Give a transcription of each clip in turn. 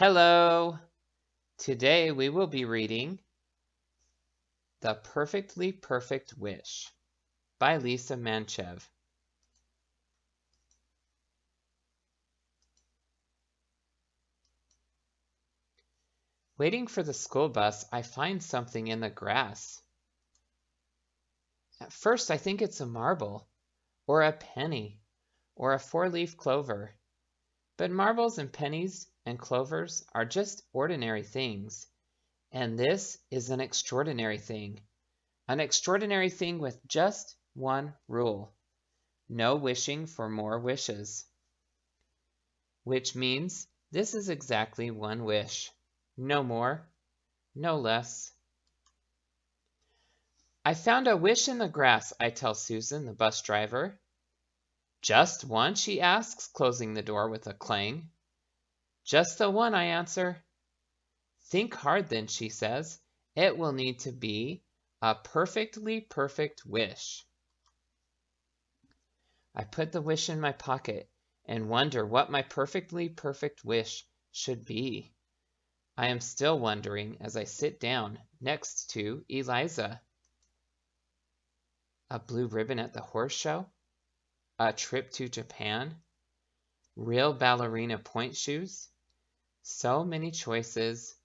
Hello! Today we will be reading The Perfectly Perfect Wish by Lisa Manchev. Waiting for the school bus, I find something in the grass. At first I think it's a marble, or a penny, or a four-leaf clover. But marbles and pennies and clovers are just ordinary things, and this is an extraordinary thing with just one rule. No wishing for more wishes. Which means this is exactly one wish. No more, no less. I found a wish in the grass, I tell Susan, the bus driver. Just one, she asks, closing the door with a clang. Just the one, I answer. Think hard then, she says. It will need to be a perfectly perfect wish. I put the wish in my pocket and wonder what my perfectly perfect wish should be. I am still wondering as I sit down next to Eliza. A blue ribbon at the horse show? A trip to Japan? Real ballerina point shoes? So many choices,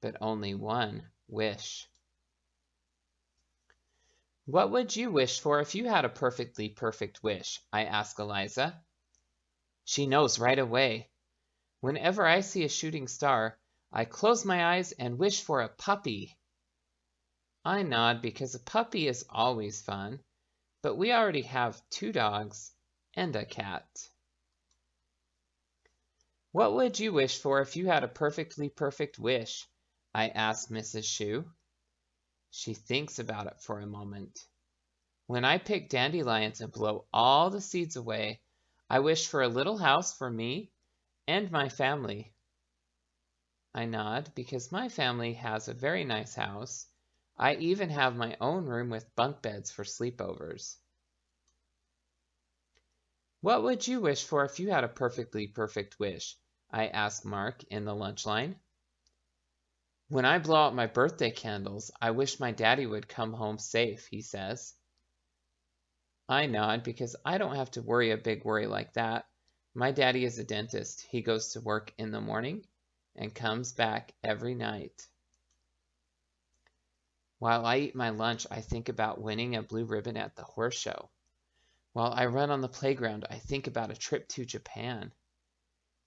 but only one wish. What would you wish for if you had a perfectly perfect wish? I ask Eliza. She knows right away. Whenever I see a shooting star, I close my eyes and wish for a puppy. I nod because a puppy is always fun, but we already have 2 dogs and a cat. What would you wish for if you had a perfectly perfect wish? I asked Mrs. Shue. She thinks about it for a moment. When I pick dandelions and blow all the seeds away, I wish for a little house for me and my family. I nod because my family has a very nice house. I even have my own room with bunk beds for sleepovers. What would you wish for if you had a perfectly perfect wish? I asked Mark in the lunch line. When I blow out my birthday candles, I wish my daddy would come home safe, he says. I nod because I don't have to worry a big worry like that. My daddy is a dentist. He goes to work in the morning and comes back every night. While I eat my lunch, I think about winning a blue ribbon at the horse show. While I run on the playground, I think about a trip to Japan.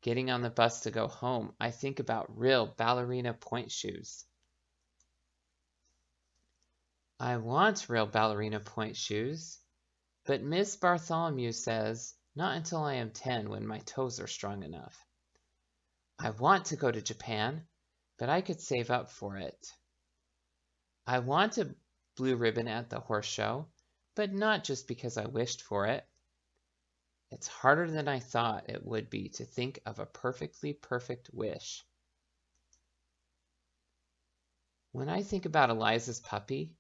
Getting on the bus to go home, I think about real ballerina point shoes. I want real ballerina point shoes, but Miss Bartholomew says not until I am 10 when my toes are strong enough. I want to go to Japan, but I could save up for it. I want a blue ribbon at the horse show, but not just because I wished for it. It's harder than I thought it would be to think of a perfectly perfect wish. When I think about Eliza's puppy,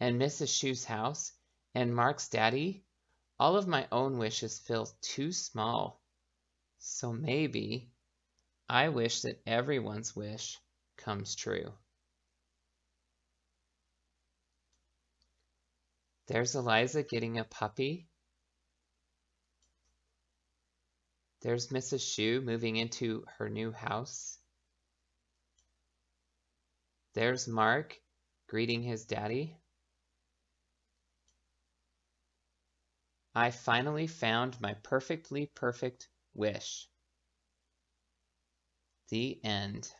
and Mrs. Shue's house, and Mark's daddy, all of my own wishes feel too small. So maybe I wish that everyone's wish comes true. There's Eliza getting a puppy. There's Mrs. Shue moving into her new house. There's Mark greeting his daddy. I finally found my perfectly perfect wish. The end.